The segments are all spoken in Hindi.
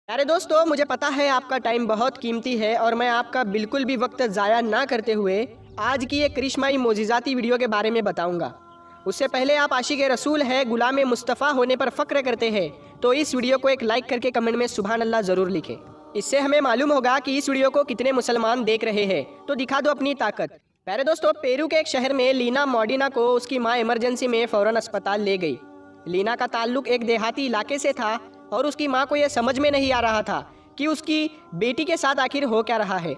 प्यारे दोस्तों, मुझे पता है आपका टाइम बहुत कीमती है और मैं आपका बिल्कुल भी वक्त ज़ाया ना करते हुए आज की एक करिश्माई मोजिज़ाती वीडियो के बारे में बताऊंगा। उससे पहले आप आशिक रसूल है, गुलाम मुस्तफ़ा होने पर फ़ख्र करते हैं तो इस वीडियो को एक लाइक करके कमेंट में सुभान अल्लाह ज़रूर लिखें। इससे हमें मालूम होगा कि इस वीडियो को कितने मुसलमान देख रहे हैं। तो दिखा दो अपनी ताकत। प्यारे दोस्तों, पेरू के एक शहर में लीना मॉडिना को उसकी माँ इमरजेंसी में फ़ौरन अस्पताल ले गई। लीना का ताल्लुक एक देहाती इलाके से था और उसकी माँ को यह समझ में नहीं आ रहा था कि उसकी बेटी के साथ आखिर हो क्या रहा है।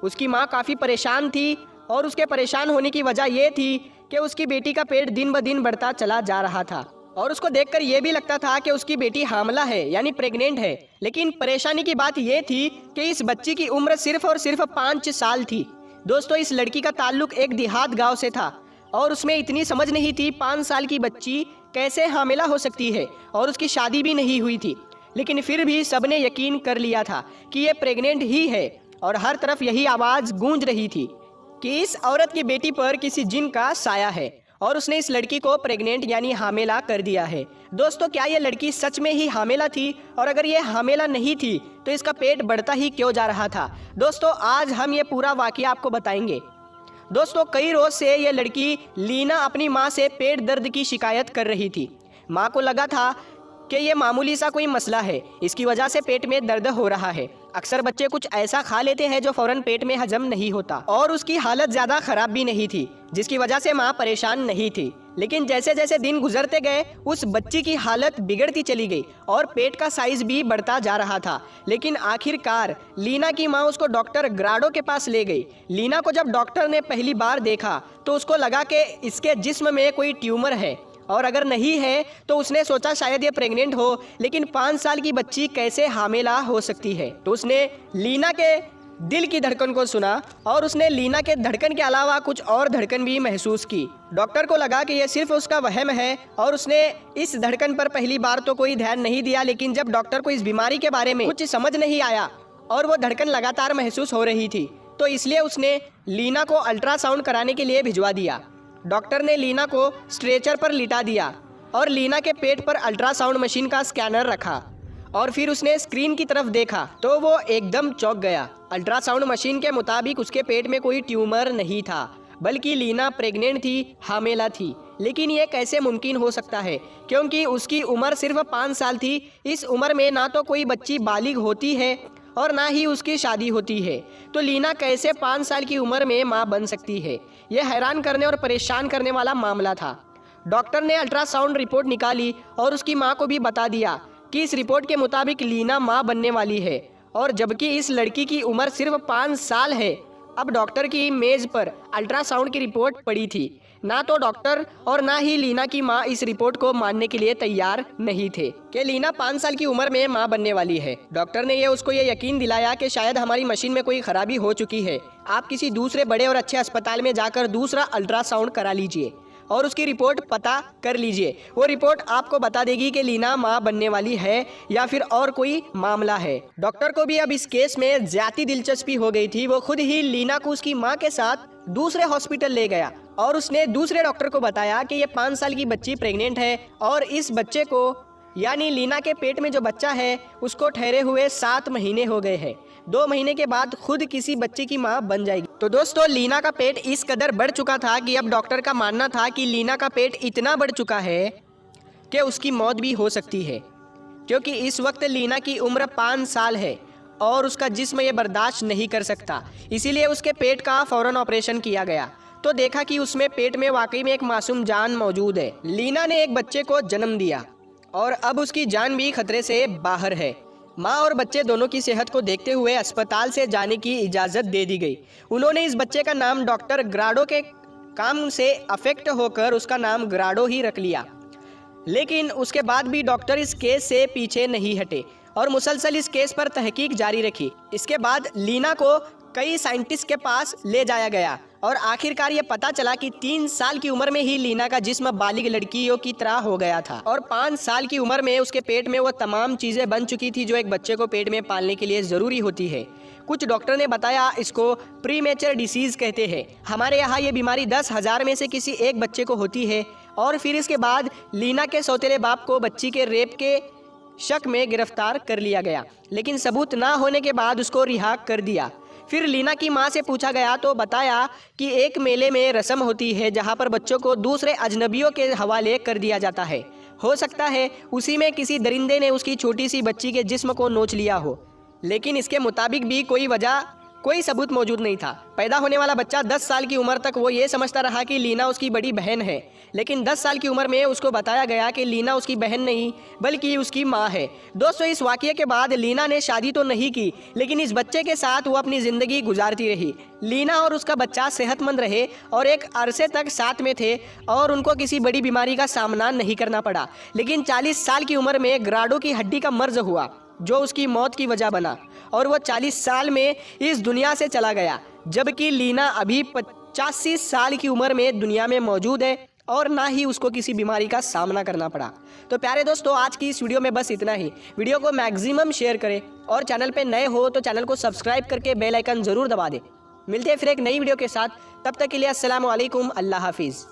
उसकी माँ काफ़ी परेशान थी और उसके परेशान होने की वजह यह थी कि उसकी बेटी का पेट दिन ब दिन बढ़ता चला जा रहा था और उसको देखकर यह भी लगता था कि उसकी बेटी हामला है यानी प्रेग्नेंट है। लेकिन परेशानी की बात यह थी कि इस बच्ची की उम्र सिर्फ और सिर्फ 5 साल थी। दोस्तों, इस लड़की का ताल्लुक एक देहात गाँव से था और उसमें इतनी समझ नहीं थी 5 साल की बच्ची कैसे हामिला हो सकती है और उसकी शादी भी नहीं हुई थी। लेकिन फिर भी सबने यकीन कर लिया था कि ये प्रेग्नेंट ही है और हर तरफ यही आवाज़ गूंज रही थी कि इस औरत की बेटी पर किसी जिन का साया है और उसने इस लड़की को प्रेग्नेंट यानी हामिला कर दिया है। दोस्तों, क्या ये लड़की सच में ही हामिला थी? और अगर ये हामिला नहीं थी तो इसका पेट बढ़ता ही क्यों जा रहा था? दोस्तों, आज हम ये पूरा वाकया आपको बताएंगे। दोस्तों, कई रोज से ये लड़की लीना अपनी माँ से पेट दर्द की शिकायत कर रही थी। माँ को लगा था कि ये मामूली सा कोई मसला है, इसकी वजह से पेट में दर्द हो रहा है। अक्सर बच्चे कुछ ऐसा खा लेते हैं जो फौरन पेट में हजम नहीं होता और उसकी हालत ज़्यादा खराब भी नहीं थी, जिसकी वजह से माँ परेशान नहीं थी। लेकिन जैसे जैसे दिन गुजरते गए उस बच्ची की हालत बिगड़ती चली गई और पेट का साइज भी बढ़ता जा रहा था। लेकिन आखिरकार लीना की माँ उसको डॉक्टर ग्राडो के पास ले गई। लीना को जब डॉक्टर ने पहली बार देखा तो उसको लगा कि इसके जिस्म में कोई ट्यूमर है और अगर नहीं है तो उसने सोचा शायद ये प्रेग्नेंट हो। लेकिन 5 साल की बच्ची कैसे हामिला हो सकती है? तो उसने लीना के दिल की धड़कन को सुना और उसने लीना के धड़कन के अलावा कुछ और धड़कन भी महसूस की। डॉक्टर को लगा कि यह सिर्फ उसका वहम है और उसने इस धड़कन पर पहली बार तो कोई ध्यान नहीं दिया। लेकिन जब डॉक्टर को इस बीमारी के बारे में कुछ समझ नहीं आया और वो धड़कन लगातार महसूस हो रही थी तो इसलिए उसने लीना को अल्ट्रासाउंड कराने के लिए भिजवा दिया। डॉक्टर ने लीना को स्ट्रेचर पर लिटा दिया और लीना के पेट पर अल्ट्रासाउंड मशीन का स्कैनर रखा और फिर उसने स्क्रीन की तरफ देखा तो वो एकदम चौंक गया। अल्ट्रासाउंड मशीन के मुताबिक उसके पेट में कोई ट्यूमर नहीं था, बल्कि लीना प्रेग्नेंट थी, हामिला थी। लेकिन ये कैसे मुमकिन हो सकता है, क्योंकि उसकी उम्र सिर्फ 5 साल थी। इस उम्र में ना तो कोई बच्ची बालिग होती है और ना ही उसकी शादी होती है, तो लीना कैसे 5 साल की उम्र में मां बन सकती है? यह हैरान करने और परेशान करने वाला मामला था। डॉक्टर ने अल्ट्रासाउंड रिपोर्ट निकाली और उसकी मां को भी बता दिया कि इस रिपोर्ट के मुताबिक लीना मां बनने वाली है और जबकि इस लड़की की उम्र सिर्फ 5 साल है। अब डॉक्टर की मेज पर अल्ट्रासाउंड की रिपोर्ट पड़ी थी। ना तो डॉक्टर और ना ही लीना की मां इस रिपोर्ट को मानने के लिए तैयार नहीं थे कि लीना 5 साल की उम्र में मां बनने वाली है। डॉक्टर ने उसको ये यकीन दिलाया कि शायद हमारी मशीन में कोई खराबी हो चुकी है, आप किसी दूसरे बड़े और अच्छे अस्पताल में जाकर दूसरा अल्ट्रासाउंड करा लीजिए और उसकी रिपोर्ट पता कर लीजिए। वो रिपोर्ट आपको बता देगी कि लीना मां बनने वाली है या फिर और कोई मामला है। डॉक्टर को भी अब इस केस में ज्यादा दिलचस्पी हो गई थी। वो खुद ही लीना को उसकी मां के साथ दूसरे हॉस्पिटल ले गया और उसने दूसरे डॉक्टर को बताया कि ये 5 साल की बच्ची प्रेग्नेंट है और इस बच्चे को यानी लीना के पेट में जो बच्चा है उसको ठहरे हुए 7 महीने हो गए हैं। 2 महीने के बाद खुद किसी बच्चे की मां बन जाएगी। तो दोस्तों, लीना का पेट इस कदर बढ़ चुका था कि अब डॉक्टर का मानना था कि लीना का पेट इतना बढ़ चुका है कि उसकी मौत भी हो सकती है, क्योंकि इस वक्त लीना की उम्र 5 साल है और उसका जिस्म ये बर्दाश्त नहीं कर सकता। इसीलिए उसके पेट का फौरन ऑपरेशन किया गया तो देखा कि उसमें पेट में वाकई में एक मासूम जान मौजूद है। लीना ने एक बच्चे को जन्म दिया और अब उसकी जान भी खतरे से बाहर है। माँ और बच्चे दोनों की सेहत को देखते हुए अस्पताल से जाने की इजाज़त दे दी गई। उन्होंने इस बच्चे का नाम डॉक्टर ग्राडो के काम से अफेक्ट होकर उसका नाम ग्राडो ही रख लिया। लेकिन उसके बाद भी डॉक्टर इस केस से पीछे नहीं हटे और मुसलसल इस केस पर तहकीक जारी रखी। इसके बाद लीना को कई साइंटिस्ट के पास ले जाया गया और आखिरकार ये पता चला कि 3 साल की उम्र में ही लीना का जिस्म बालिग लड़कियों की तरह हो गया था और 5 साल की उम्र में उसके पेट में वो तमाम चीज़ें बन चुकी थी जो एक बच्चे को पेट में पालने के लिए ज़रूरी होती है। कुछ डॉक्टर ने बताया इसको प्रीमेचर डिसीज़ कहते हैं। हमारे यहाँ ये बीमारी 10,000 में से किसी एक बच्चे को होती है और फिर इसके बाद लीना के सौतेले बाप को बच्ची के रेप के शक में गिरफ्तार कर लिया गया, लेकिन सबूत ना होने के बाद उसको रिहा कर दिया। फिर लीना की मां से पूछा गया तो बताया कि एक मेले में रस्म होती है जहां पर बच्चों को दूसरे अजनबियों के हवाले कर दिया जाता है। हो सकता है उसी में किसी दरिंदे ने उसकी छोटी सी बच्ची के जिस्म को नोच लिया हो, लेकिन इसके मुताबिक भी कोई सबूत मौजूद नहीं था। पैदा होने वाला बच्चा 10 साल की उम्र तक वो ये समझता रहा कि लीना उसकी बड़ी बहन है, लेकिन 10 साल की उम्र में उसको बताया गया कि लीना उसकी बहन नहीं बल्कि उसकी माँ है। दोस्तों, इस वाक़ये के बाद लीना ने शादी तो नहीं की, लेकिन इस बच्चे के साथ वो अपनी ज़िंदगी गुजारती रही। लीना और उसका बच्चा सेहतमंद रहे और एक अरसे तक साथ में थे और उनको किसी बड़ी बीमारी का सामना नहीं करना पड़ा। लेकिन 40 साल की उम्र में ग्राडो की हड्डी का मर्ज हुआ जो उसकी मौत की वजह बना और वो 40 साल में इस दुनिया से चला गया, जबकि लीना अभी 85 साल की उम्र में दुनिया में मौजूद है और ना ही उसको किसी बीमारी का सामना करना पड़ा। तो प्यारे दोस्तों, आज की इस वीडियो में बस इतना ही। वीडियो को मैक्सिमम शेयर करें और चैनल पे नए हो तो चैनल को सब्सक्राइब करके बेल आइकन ज़रूर दबा दें। मिलते हैं फिर एक नई वीडियो के साथ, तब तक के लिए अस्सलाम वालेकुम, अल्लाह हाफिज़।